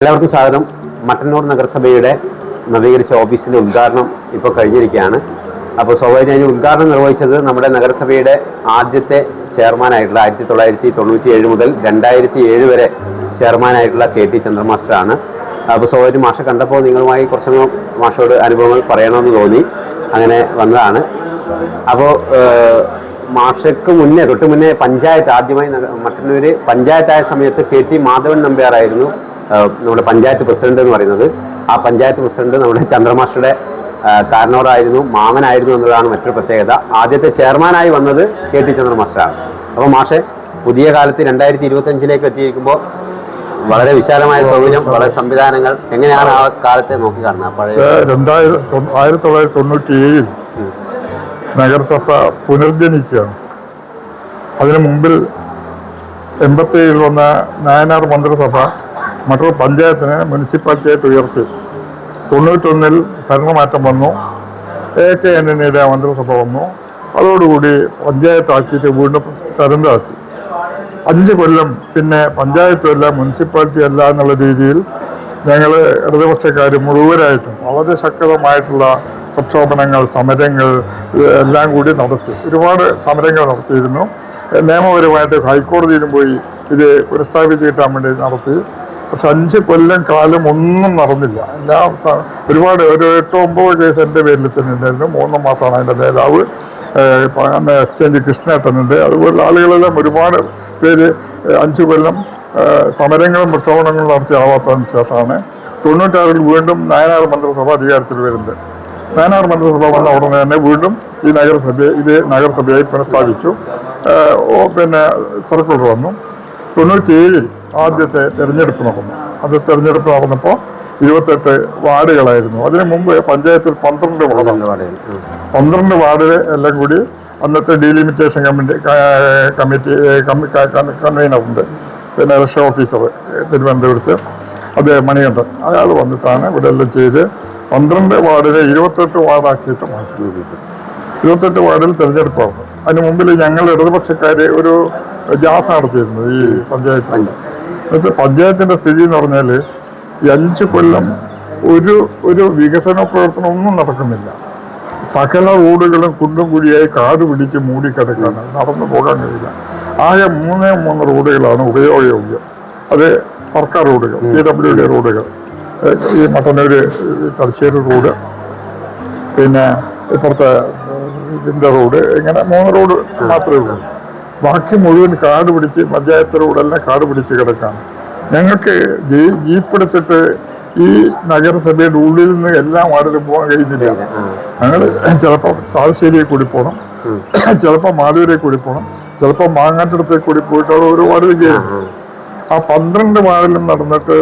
എല്ലാവർക്കും സ്വാഗതം. മട്ടന്നൂർ നഗരസഭയുടെ നവീകരിച്ച ഓഫീസിന്റെ ഉദ്ഘാടനം ഇപ്പോൾ കഴിഞ്ഞിരിക്കുകയാണ്. അപ്പോൾ സ്വാഭാവികമായി ഉദ്ഘാടനം നിർവഹിച്ചത് നമ്മുടെ നഗരസഭയുടെ ആദ്യത്തെ ചെയർമാനായിട്ടുള്ള 1997 മുതൽ 2007 വരെ ചെയർമാനായിട്ടുള്ള KT ചന്ദ്രൻ മാസ്റ്ററാണ്. അപ്പോൾ സ്വാഭാവികം മാഷെ കണ്ടപ്പോൾ നിങ്ങളുമായി കുറച്ച് മാഷോട് അനുഭവങ്ങൾ പറയണമെന്ന് തോന്നി, അങ്ങനെ വന്നതാണ്. അപ്പോൾ മാഷക്ക് തൊട്ട് മുന്നേ പഞ്ചായത്ത് ആദ്യമായി മട്ടന്നൂര് പഞ്ചായത്തായ സമയത്ത് KT മാധവൻ നമ്പ്യാറായിരുന്നു നമ്മുടെ പഞ്ചായത്ത് പ്രസിഡന്റ് എന്ന് പറയുന്നത്. ആ പഞ്ചായത്ത് പ്രസിഡന്റ് നമ്മുടെ ചന്ദ്രമാസ്റ്ററുടെ കാരണവരായിരുന്നു, മാമനായിരുന്നു എന്നതാണ് മറ്റൊരു പ്രത്യേകത. ആദ്യത്തെ ചെയർമാനായി വന്നത് KT ചന്ദ്രൻ മാസ്റ്ററാണ്. അപ്പോൾ മാഷെ പുതിയ കാലത്ത് 2025 എത്തിയിരിക്കുമ്പോൾ വളരെ വിശാലമായ സൗകര്യം, വളരെ സംവിധാനങ്ങൾ, എങ്ങനെയാണ് ആ കാലത്തെ നോക്കി കാണുന്നത്? പഴയ 1997 നഗരസഭ പുനർജനിക്കുകയാണ്. അതിനു മുമ്പിൽ 87 വന്ന നായനാർ മന്ത്രിസഭ മറ്റൊരു പഞ്ചായത്തിനെ മുനിസിപ്പാലിറ്റിയായിട്ട് ഉയർത്തി. 91 ഭരണമാറ്റം വന്നു, AK ആന്റണിയുടെ മന്ത്രിസഭ വന്നു. അതോടുകൂടി പഞ്ചായത്താക്കിയിട്ട് വീണ്ടും തരംതാക്കി. 5 കൊല്ലം പിന്നെ പഞ്ചായത്തുമല്ല മുനിസിപ്പാലിറ്റി അല്ല എന്നുള്ള രീതിയിൽ ഞങ്ങൾ ഇടതുപക്ഷക്കാർ മുഴുവനായിട്ടും വളരെ ശക്തമായിട്ടുള്ള പ്രക്ഷോഭനങ്ങൾ, സമരങ്ങൾ എല്ലാം കൂടി നടത്തി. ഒരുപാട് സമരങ്ങൾ നടത്തിയിരുന്നു. നിയമപരമായിട്ട് ഹൈക്കോടതിയിലും പോയി ഇത് പുനഃസ്ഥാപിച്ച് കിട്ടാൻ വേണ്ടി നടത്തി. പക്ഷെ 5 കൊല്ലം കാലം ഒന്നും നടന്നില്ല. എല്ലാം ഒരുപാട് ഒരു 8-9 കേസ് എൻ്റെ പേരിൽ തന്നെ ഉണ്ടായിരുന്നു. 3 മാസമാണ് അതിൻ്റെ നേതാവ്. എക്സ്ചേഞ്ച് കൃഷ്ണേട്ടനുണ്ട്. അതുപോലെ ആളുകളെല്ലാം ഒരുപാട് പേര് 5 കൊല്ലം സമരങ്ങളും പ്രക്ഷോഭനങ്ങളും നടത്തി ആവാത്തതിന് ശേഷമാണ് 96 വീണ്ടും നായനാർ മന്ത്രിസഭ അധികാരത്തിൽ വരുന്നത്. നായനാർ മന്ത്രിസഭ വന്ന ഉടനെ തന്നെ വീണ്ടും ഈ നഗരസഭയായി പുനഃസ്ഥാപിച്ചു. പിന്നെ സർക്കുലർ വന്നു. 97 ആദ്യത്തെ തെരഞ്ഞെടുപ്പ് നടന്നു. അത് തെരഞ്ഞെടുപ്പ് നടന്നപ്പോൾ 28 വാർഡുകളായിരുന്നു. അതിനു മുമ്പ് പഞ്ചായത്തിൽ 12 വാർഡിൽ എല്ലാം കൂടി അന്നത്തെ ഡീലിമിറ്റേഷൻ കമ്മിറ്റി കൺവീനറുണ്ട്, പിന്നെ ഇലക്ഷൻ ഓഫീസർ തിരുവനന്തപുരത്ത്, അത് മണികണ്ഠൻ, അയാൾ വന്നിട്ടാണ് ഇവിടെ എല്ലാം ചെയ്ത് 12 വാർഡിനെ 28 വാർഡാക്കിയിട്ട് മാറ്റി. 28 വാർഡിൽ തെരഞ്ഞെടുപ്പ് നടന്നു. അതിന് മുമ്പിൽ ഞങ്ങൾ ഇടതുപക്ഷക്കാർ ഒരു ജാഥ നടത്തിയിരുന്നു ഈ പഞ്ചായത്തിൽ. പഞ്ചായത്തിൻ്റെ സ്ഥിതി എന്ന് പറഞ്ഞാൽ 5 കൊല്ലം ഒരു വികസന പ്രവർത്തനം ഒന്നും നടക്കുന്നില്ല. സകല റോഡുകളും കുണ്ടും കുഴിയായി കാട് പിടിച്ച് മൂടിക്കിടക്കാണ്, നടന്നു പോകാൻ കഴിയില്ല. ആകെ 3 റോഡുകളാണ് ഉപയോഗയോഗ്യം. അത് സർക്കാർ റോഡുകൾ, PWD റോഡുകൾ, ഈ മട്ടന്നൂര് തലശ്ശേരി റോഡ്, പിന്നെ ഇപ്പുറത്തെ ഇതിൻ്റെ റോഡ്, ഇങ്ങനെ 3 റോഡ് മാത്രമേ ഉള്ളൂ. ബാക്കി മുഴുവൻ കാട് പിടിച്ച് പഞ്ചായത്ത് റോഡെല്ലാം കാട് പിടിച്ച് കിടക്കാണ്. ഞങ്ങൾക്ക് ജീപ്പ് എടുത്തിട്ട് ഈ നഗരസഭയുടെ ഉള്ളിൽ നിന്ന് എല്ലാ വാർഡിലും പോകാൻ കഴിയുന്നില്ല. ഞങ്ങൾ ചിലപ്പോൾ താഴ്ശ്ശേരിയെ കൂടി പോകണം, ചിലപ്പോൾ മാലൂരെ കൂടി പോകണം, ചിലപ്പോൾ മാങ്ങാട്ടടത്തെ കൂടി പോയിട്ട് ഓരോ വാർഡിൽ കയറും. ആ 12 വാർഡിലും നടന്നിട്ട്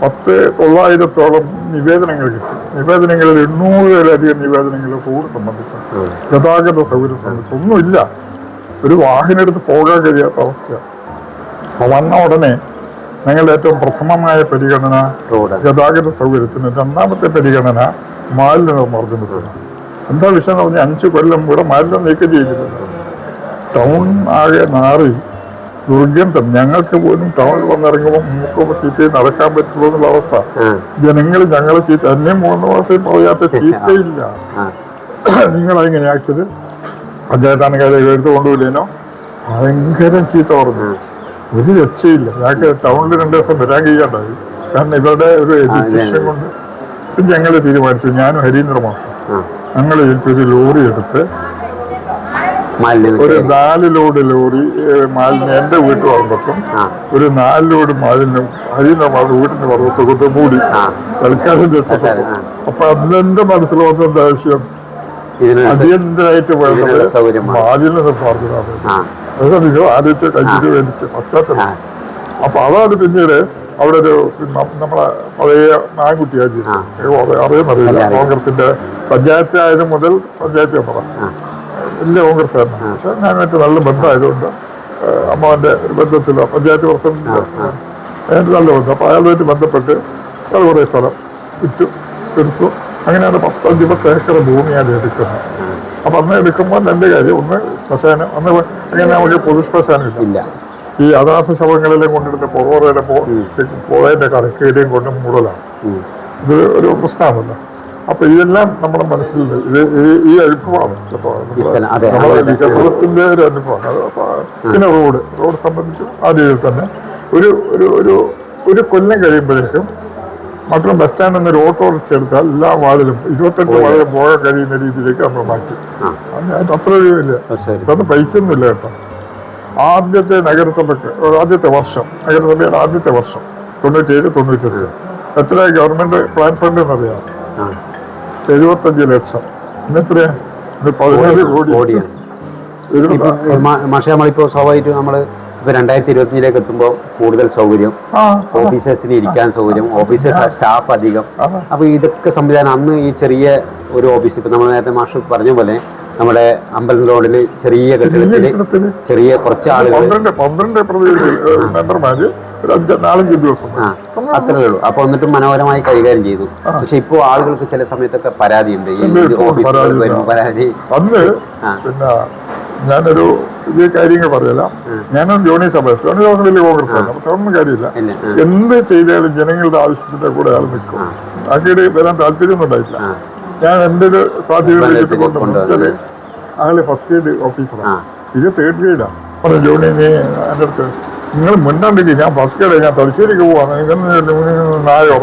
900-ഓളം നിവേദനങ്ങൾ കിട്ടി. നിവേദനങ്ങളിൽ 800-ലധികം നിവേദനങ്ങൾ റോഡ് സംബന്ധിച്ച്, ഗതാഗത സൗകര്യം സംബന്ധിച്ച് ഒന്നുമില്ല. ഒരു വാഹനം എടുത്ത് പോകാൻ കഴിയാത്ത അവസ്ഥയാണ്. അപ്പോൾ വന്ന ഉടനെ ഞങ്ങളുടെ ഏറ്റവും പ്രഥമമായ പരിഗണന ഗതാഗത സൗകര്യത്തിന്, രണ്ടാമത്തെ പരിഗണന മാലിന്യ നിർമ്മാർജ്ജനത്തിന്. എന്താ വിഷയം എന്ന് പറഞ്ഞാൽ 5 കൊല്ലം ഇവിടെ മാലിന്യം നീക്കം ചെയ്തിട്ടുണ്ട്. ടൗൺ ആകെ നാറി ദുർഗന്ധം. ഞങ്ങൾക്ക് പോലും ടൗണിൽ വന്നിറങ്ങുമ്പോൾ മൂക്കുമ്പോൾ ചീത്തയിൽ നടക്കാൻ പറ്റുള്ളൂ എന്നുള്ള അവസ്ഥ. ജനങ്ങൾ ഞങ്ങളെ ചീത്ത, എന്നെ 3 വർഷം പറയാത്ത ചീത്തയില്ല. നിങ്ങളെങ്ങനെയാക്കിയത്? പഞ്ചായത്താണെങ്കിൽ എടുത്ത് കൊണ്ടുപോയില്ലേനോ, ഭയങ്കര ചീത്ത പറഞ്ഞു. ഒരു രക്ഷയില്ല. ഞങ്ങൾക്ക് ടൗണിൽ 2 ദിവസം വരാൻ കഴിയാണ്ടായി. കാരണം ഇവരുടെ ഒരു എഡ്യൂക്കേഷൻ കൊണ്ട് ഞങ്ങൾ തീരുമാനിച്ചു, ഞാനും ഹരീന്ദ്ര മാസ്റ്റർ ഞങ്ങൾ ഒരു ലോറി എടുത്ത് ഒരു 4 ലോഡ് ലോറി മാലിന്യം എൻ്റെ വീട്ടു പറമ്പത്തും ഒരു 4 ലോഡ് മാലിന്യം ഹരീന്ദ്ര മാസ്റ്റർ വീട്ടിന് പറമ്പത്ത് കൊണ്ട് മൂടി തൽക്കാലം വെച്ചിട്ടുണ്ട്. അപ്പൊ അതെന്റെ മനസ്സിൽ വന്ന ആവശ്യം അടിയന്തരമായിട്ട് വേണ്ടത് മാലിന്യ നിർമ്മാർജ്ജനമാണ്. അതൊക്കെ നിങ്ങൾ ആദ്യത്തെ കഴിഞ്ഞിട്ട് വേദിച്ച് പശ്ചാത്തലം. അപ്പൊ അതാണ് പിന്നീട് അവിടെ ഒരു നമ്മളെ പഴയ നാൻകുട്ടിയാജി അറിയുന്നറിയില്ല, കോൺഗ്രസിന്റെ പഞ്ചായത്ത് ആയത് മുതൽ പഞ്ചായത്ത് മെമ്പറ, വലിയ കോൺഗ്രസ്സുകാരനാണ്. പക്ഷെ ഞാനായിട്ട് നല്ല ബന്ധമായതുകൊണ്ട് അമ്മാവൻ്റെ ഒരു ബന്ധത്തിലോ പഞ്ചായത്ത് പ്രസിഡന്റിലോ അതിൻ്റെ നല്ല ബന്ധം. അപ്പോൾ അയാളുമായിട്ട് ബന്ധപ്പെട്ട് അത് കുറേ സ്ഥലം എടുത്തു. അങ്ങനെയാണ് 10-15 ഏക്കർ ഭൂമിയാണ് എടുക്കുന്നത്. അപ്പം അന്ന് എടുക്കുമ്പോൾ 2 കാര്യം, ഒന്ന് ശ്മശാനം, അന്ന് അങ്ങനെ നമുക്ക് പൊതു ശ്മശാനം ഇല്ല. ഈ അനാഥ ശവങ്ങളെല്ലാം കൊണ്ടിരുന്ന പുറവറയിലെ പുഴയുടെ കരക്കേടിയും കൊണ്ട് മൂടലാണ്. ഇത് ഒരു പ്രശ്നമാണല്ലോ. അപ്പൊ ഇതെല്ലാം നമ്മുടെ മനസ്സിലുണ്ട്. ഇത് ഈ അനുഭവമാണ് കേട്ടോ, നമ്മുടെ വികസനത്തിന്റെ ഒരു അനുഭവമാണ്. പിന്നെ റോഡ് സംബന്ധിച്ചും ആ രീതിയിൽ തന്നെ ഒരു കൊല്ലം കഴിയുമ്പോഴേക്കും മറ്റുള്ള ബസ് സ്റ്റാൻഡിൽ നിന്ന് ഒരു ഓട്ടോറിക്ഷ എടുത്താൽ എല്ലാ വാർഡിലും 28 വാർഡിൽ പോകാൻ കഴിയുന്ന രീതിയിലേക്ക് നമ്മൾ മാറ്റി. അത്ര രൂപയില്ല, അതൊന്നും പൈസ ഒന്നുമില്ല കേട്ടോ. ആദ്യത്തെ നഗരസഭയുടെ ആദ്യത്തെ വർഷം 97-98 എത്ര ഗവൺമെന്റ് പ്ലാൻ ഫണ്ട് എന്നറിയാം? 75 ലക്ഷം. ഇന്നെത്രയാ? 17 കോടിയാണ്. പക്ഷേ നമ്മളിപ്പോ സ്വാഭാവികമായിട്ടും നമ്മള് ഇപ്പൊ 2025 എത്തുമ്പോൾ കൂടുതൽ സൗകര്യം, ഓഫീസേഴ്സിന് ഇരിക്കാൻ സൗകര്യം, ഓഫീസേഴ്സ് സ്റ്റാഫ് അധികം. അപ്പൊ ഇതൊക്കെ സംവിധാനം അന്ന് ഈ ചെറിയ ഒരു ഓഫീസ്, ഇപ്പൊ നമ്മൾ നേരത്തെ മാഷ് പറഞ്ഞ പോലെ നമ്മുടെ അമ്പലം റോഡില് ചെറിയ കെട്ടിടത്തില് ചെറിയ കുറച്ച് ആളുകൾ 12 മെമ്പർമാര് 4-5 ദിവസം അത്രേ ഉള്ളൂ. അപ്പൊ എന്നിട്ടും മനോഹരമായി കൈകാര്യം ചെയ്തു. പക്ഷെ ഇപ്പോ ആളുകൾക്ക് ചില സമയത്തൊക്കെ പരാതിയുണ്ട്, ഈ ഓഫീസുകൾ വരുമ്പോൾ പരാതി. അന്ന് പിന്നെ ഞാനൊരു ഇതേ കാര്യങ്ങൾ പറയല. ഞാനും ജോണി സബേസ് വലിയ കോൺഗ്രസ് ആണ്, പക്ഷെ ഒന്നും കാര്യമില്ല. എന്ത് ചെയ്താലും ജനങ്ങളുടെ ആവശ്യത്തിന്റെ കൂടെ ആൾ നിൽക്കും. ആക്കിയിട്ട് വരാൻ താല്പര്യമൊന്നും ഉണ്ടായിട്ടില്ല. ഞാൻ എൻ്റെ ഒരു സ്വാധീനം കൊണ്ടുവച്ചാല് ആള് ഫസ്റ്റ് ഗ്രേഡ് ഓഫീസറാണ്, ഇത് 3rd ഗ്രേഡാണ്. പറഞ്ഞു ജോണി നീ എൻ്റെ അടുത്ത് നിങ്ങൾ മുന്നോട്ടേക്ക്, ഞാൻ ഫസ്റ്റ് ഗ്രേഡ്, ഞാൻ തലശ്ശേരിക്ക് പോവാണ്, നായോ.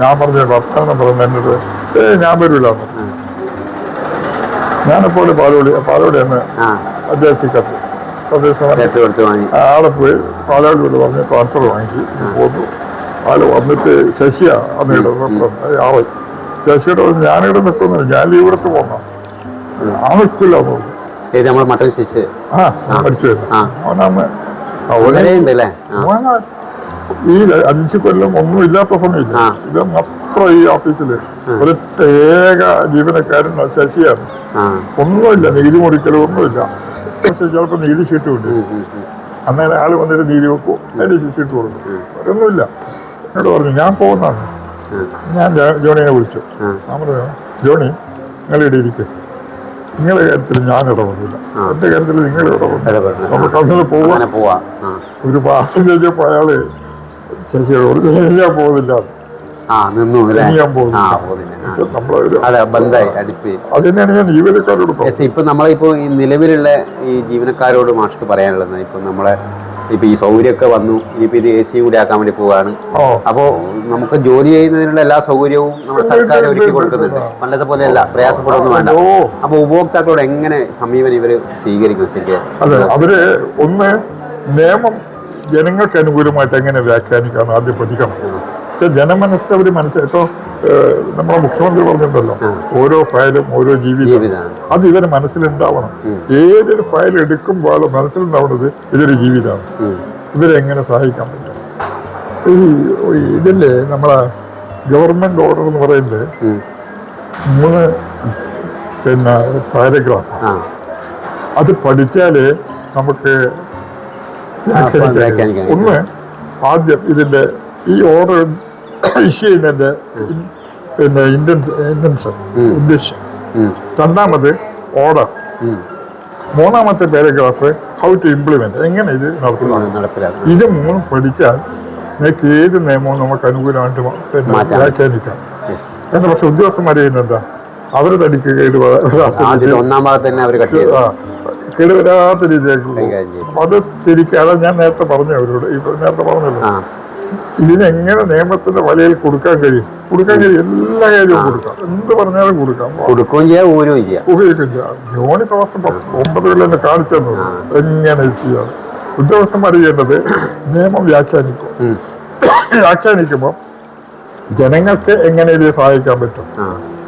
ഞാൻ പറഞ്ഞ ഭർത്താവ് പറഞ്ഞു എന്നോട് ഞാൻ വരില്ല. ഞാനെപ്പോലെ പാലോടി എന്ന് അധ്യാസിക്കത്ത് ആളെ പോയി പാലോടി പറഞ്ഞ് ട്രാൻസ്ഫർ വാങ്ങിച്ച് പോന്നു. ആള് വന്നിട്ട് ശശിയാ അന്ന് ആളെ ശശിയുടെ ഞാനിവിടെ നിൽക്കുന്നു, ഞാൻ ലീവ് എടുത്ത് പോന്ന ആ നിൽക്കില്ല മരിച്ചു. ഈ 5 കൊല്ലം ഒന്നും ഇല്ലാത്ത സമയമില്ല. ഇത് മാത്രം ഈ ഓഫീസില് ഒരൊറ്റ ഏക ജീവനക്കാരൻ ശശിയാണ്. ഒന്നുമില്ല, നികുതി മുറിക്കലും ഒന്നുമില്ല. പക്ഷെ ചിലപ്പോൾ നികുതി ചീട്ട് ഉണ്ട്. അന്നേരം ആള് വന്നിട്ട് നീതി വെക്കും, അതിന്റെ ചീട്ട് കൊടുക്കും. ഒരൊന്നുമില്ല. എന്നോട് പറഞ്ഞു ഞാൻ പോകുന്നതാണ്. ഞാൻ ജോണിയെ വിളിച്ചു. ഞാൻ പറഞ്ഞു ജോണി നിങ്ങൾ ഇവിടെ ഇരിക്കും, നിങ്ങളുടെ കാര്യത്തിൽ ഞാൻ ഇടപെടില്ല, എന്റെ കാര്യത്തിൽ നിങ്ങൾ ഇടപെടില്ല, നമുക്ക് അങ്ങനെ പോവാം. ഒരു മാസം കഴിഞ്ഞപ്പോ അയാള് ശശിയോട് ഞാൻ പോകുന്നില്ല, അതിനാണ് ഞാൻ ജീവനക്കാരോട്. ഇപ്പൊ നമ്മളിപ്പോ ഈ നിലവിലുള്ള ഈ ജീവനക്കാരോട് മാഷ്ക്ക് പറയാനുള്ളത്, ഇപ്പൊ നമ്മളെ ഇപ്പൊ ഈ സൗകര്യമൊക്കെ വന്നു, ഇനിയിപ്പോ ഇത് AC കൂടി ആക്കാൻ വേണ്ടി പോവാണ്. അപ്പോ നമുക്ക് ജോലി ചെയ്യുന്നതിനുള്ള എല്ലാ സൗകര്യവും നമ്മുടെ സർക്കാർ ഒരുക്കി കൊടുക്കുന്നുണ്ട്. പണ്ടത്തെ പോലെയല്ല, പ്രയാസപ്പെടുന്നു വേണ്ട. അപ്പൊ ഉപഭോക്താക്കളോട് എങ്ങനെ സമീപനം ഇവര് സ്വീകരിക്കും? ശരിക്കും അതെ, അവര് ഒന്ന് നിയമം ജനങ്ങൾക്ക് അനുകൂലമായിട്ട് എങ്ങനെ വ്യാഖ്യാനിക്കാന്ന് ആദ്യം പഠിക്കണം. ജനമനസ്സ് അവർ മനസ്സിലായിട്ടോ. നമ്മുടെ മുഖ്യമന്ത്രി പറഞ്ഞിട്ടുണ്ടല്ലോ, ഓരോ ഫയലും ഓരോ ജീവിതമാണ്. അത് ഇവരെ മനസ്സിലുണ്ടാവണം. ഏതൊരു ഫയൽ എടുക്കുമ്പോഴും മനസ്സിലുണ്ടാവുന്നത് ഇതൊരു ജീവിതമാണ്. ഇവരെങ്ങനെ സഹായിക്കാൻ പറ്റും? ഇതില്ലേ നമ്മളെ ഗവൺമെന്റ് ഓർഡർ എന്ന് പറയുന്നത് 3 പിന്നെ പാരഗ്രാഫ്. അത് പഠിച്ചാലേ നമുക്ക് ഒന്ന് ആദ്യം ഇതിന്റെ ഈ ഓർഡർ ഇഷ്യൂ ചെയ്യുന്നതിന്റെ പിന്നെ ഇന്റൻഷൻ ഉദ്ദേശം, രണ്ടാമത് ഓർഡർ, മൂന്നാമത്തെ പാരഗ്രാഫ് ഹൗ ടു ഇംപ്ലിമെന്റ്, എങ്ങനെ ഇത് നടപ്പിലാക്കും. ഇത് 3 പഠിച്ചാൽ നിങ്ങൾക്ക് ഏത് നിയമവും നമുക്ക് അനുകൂലമായിട്ട് പിന്നെ വ്യാഖ്യാനിക്കാം. എന്താ പക്ഷെ ഉദ്യോഗസ്ഥന്മാർ ചെയ്യുന്നെന്താ, അവര് തടിക്ക് കേടുവരാത്ത രീതിയിലേക്ക്. അത് ശരിക്കും അതാ ഞാൻ നേരത്തെ പറഞ്ഞു അവരോട്, നേരത്തെ പറഞ്ഞല്ലോ, ഇതിനെങ്ങനെ നിയമത്തിന്റെ വലയിൽ കൊടുക്കാൻ കഴിയും എല്ലാ കാര്യവും കൊടുക്കാം, എന്ത് പറഞ്ഞാലും കൊടുക്കുകയും ചെയ്യാം. ജോണി സമസ്തം 9 കൊല്ലം എന്നെ കാണിച്ചു തന്നത് എങ്ങനെ ചെയ്യാം. ഉദ്യോഗസ്ഥന്മാർ ചെയ്യേണ്ടത് നിയമം വ്യാഖ്യാനിക്കുമ്പോൾ ജനങ്ങൾക്ക് എങ്ങനെ ഇത് സഹായിക്കാൻ പറ്റും.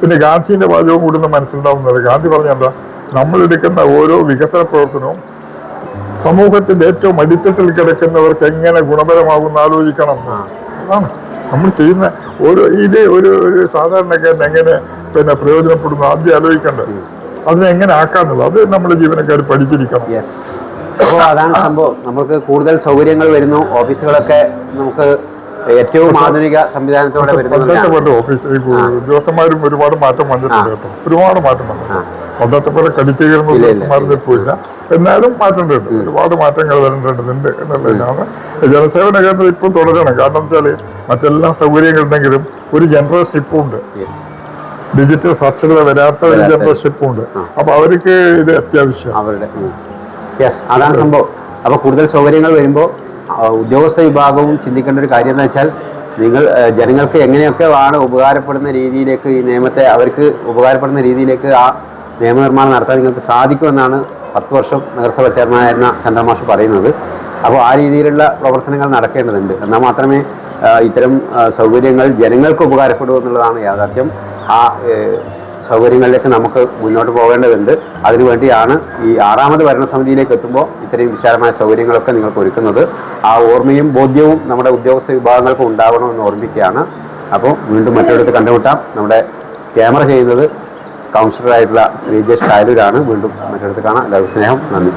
പിന്നെ ഗാന്ധിന്റെ വാചകവും കൂടുന്ന മനസ്സിലുണ്ടാവുന്നത്, ഗാന്ധി പറഞ്ഞെന്താ, നമ്മൾ എടുക്കുന്ന ഓരോ വികസന പ്രവർത്തനവും സമൂഹത്തിന്റെ ഏറ്റവും അടിത്തട്ടിൽ കിടക്കുന്നവർക്ക് എങ്ങനെ ഗുണപരമാകുമെന്ന് ആലോചിക്കണം. അതാണ് നമ്മൾ ചെയ്യുന്ന ഒരു സാധാരണക്കാരൻ എങ്ങനെ പിന്നെ പ്രയോജനപ്പെടുന്നു ആദ്യം ആലോചിക്കേണ്ടത്. അതിനെ എങ്ങനെ ആക്കാന്നുള്ളത് അത് നമ്മുടെ ജീവനക്കാർ പഠിച്ചിരിക്കണം. അപ്പോൾ അതാണ് സംഭവം. നമുക്ക് കൂടുതൽ സൗകര്യങ്ങൾ വരുന്നു, ഓഫീസുകളൊക്കെ നമുക്ക് ഏറ്റവും ആധുനിക സംവിധാനത്തോടെ വരുന്നുണ്ട്. ഓഫീസ് ഉദ്യോഗസ്ഥന്മാരും ഒരുപാട് മാറ്റം വന്നിട്ടുണ്ട് കേട്ടോ, ഒരുപാട് മാറ്റം വന്നിട്ടുണ്ട്. പണ്ടത്തെ പോലെ കടിച്ചു കയറുന്ന ഉദ്യോഗസ്ഥന്മാരുടെ പോയില്ല. എന്നാലും മാറ്റേണ്ടതുണ്ട്, ഒരുപാട് മാറ്റങ്ങൾ വരേണ്ടതുണ്ട് എന്നുള്ളതാണ്. ജനസേവന കേന്ദ്രം ഇപ്പം തുടരണം. കാരണം വെച്ചാൽ മറ്റെല്ലാ സൗകര്യങ്ങളുണ്ടെങ്കിലും ഒരു ജനറൽഷിപ്പും ഉണ്ട്, യെസ്, ഡിജിറ്റൽ സാക്ഷരത വരാത്ത ഒരു ജനറൽഷിപ്പും ഉണ്ട്. അപ്പൊ അവർക്ക് ഇത് അത്യാവശ്യം അവരുടെ യെസ്, അതാണ് സംഭവം. അപ്പോൾ കൂടുതൽ സൗകര്യങ്ങൾ വരുമ്പോൾ ഉദ്യോഗസ്ഥ വിഭാഗവും ചിന്തിക്കേണ്ട ഒരു കാര്യം എന്ന് വെച്ചാൽ നിങ്ങൾ ജനങ്ങൾക്ക് എങ്ങനെയൊക്കെ ആണ് ഉപകാരപ്പെടുന്ന രീതിയിലേക്ക് ഈ നിയമത്തെ അവർക്ക് ഉപകാരപ്പെടുന്ന രീതിയിലേക്ക് ആ നിയമനിർമ്മാണം നടത്താൻ നിങ്ങൾക്ക് സാധിക്കുമെന്നാണ് 10 വർഷം നഗരസഭ ചെയർമാനായിരുന്ന ചന്ദ്രൻ മാഷ് പറയുന്നത്. അപ്പോൾ ആ രീതിയിലുള്ള പ്രവർത്തനങ്ങൾ നടക്കേണ്ടതുണ്ട്. എന്നാൽ മാത്രമേ ഇത്തരം സൗകര്യങ്ങൾ ജനങ്ങൾക്ക് ഉപകാരപ്പെടൂ എന്നുള്ളതാണ് യാഥാർത്ഥ്യം. ആ സൗകര്യങ്ങളിലേക്ക് നമുക്ക് മുന്നോട്ട് പോകേണ്ടതുണ്ട്. അതിനുവേണ്ടിയാണ് ഈ 6ാമത് ഭരണസമിതിയിലേക്ക് എത്തുമ്പോൾ ഇത്രയും വിശാലമായ സൗകര്യങ്ങളൊക്കെ നിങ്ങൾക്ക് ഒരുക്കുന്നത്. ആ ഓർമ്മയും ബോധ്യവും നമ്മുടെ ഉദ്യോഗസ്ഥ വിഭാഗങ്ങൾക്ക് ഉണ്ടാവണമെന്ന് ഓർമ്മിക്കുകയാണ്. അപ്പോൾ വീണ്ടും മറ്റൊരിടത്ത് കണ്ടുമുട്ടാം. നമ്മുടെ ക്യാമറ ചെയ്യുന്നത് കൗൺസിലറായിട്ടുള്ള ശ്രീജേഷ് കായലൂരാണ്. വീണ്ടും മറ്റൊരിടത്ത് കാണാം. എല്ലാവർക്കും സ്നേഹം, നന്ദി.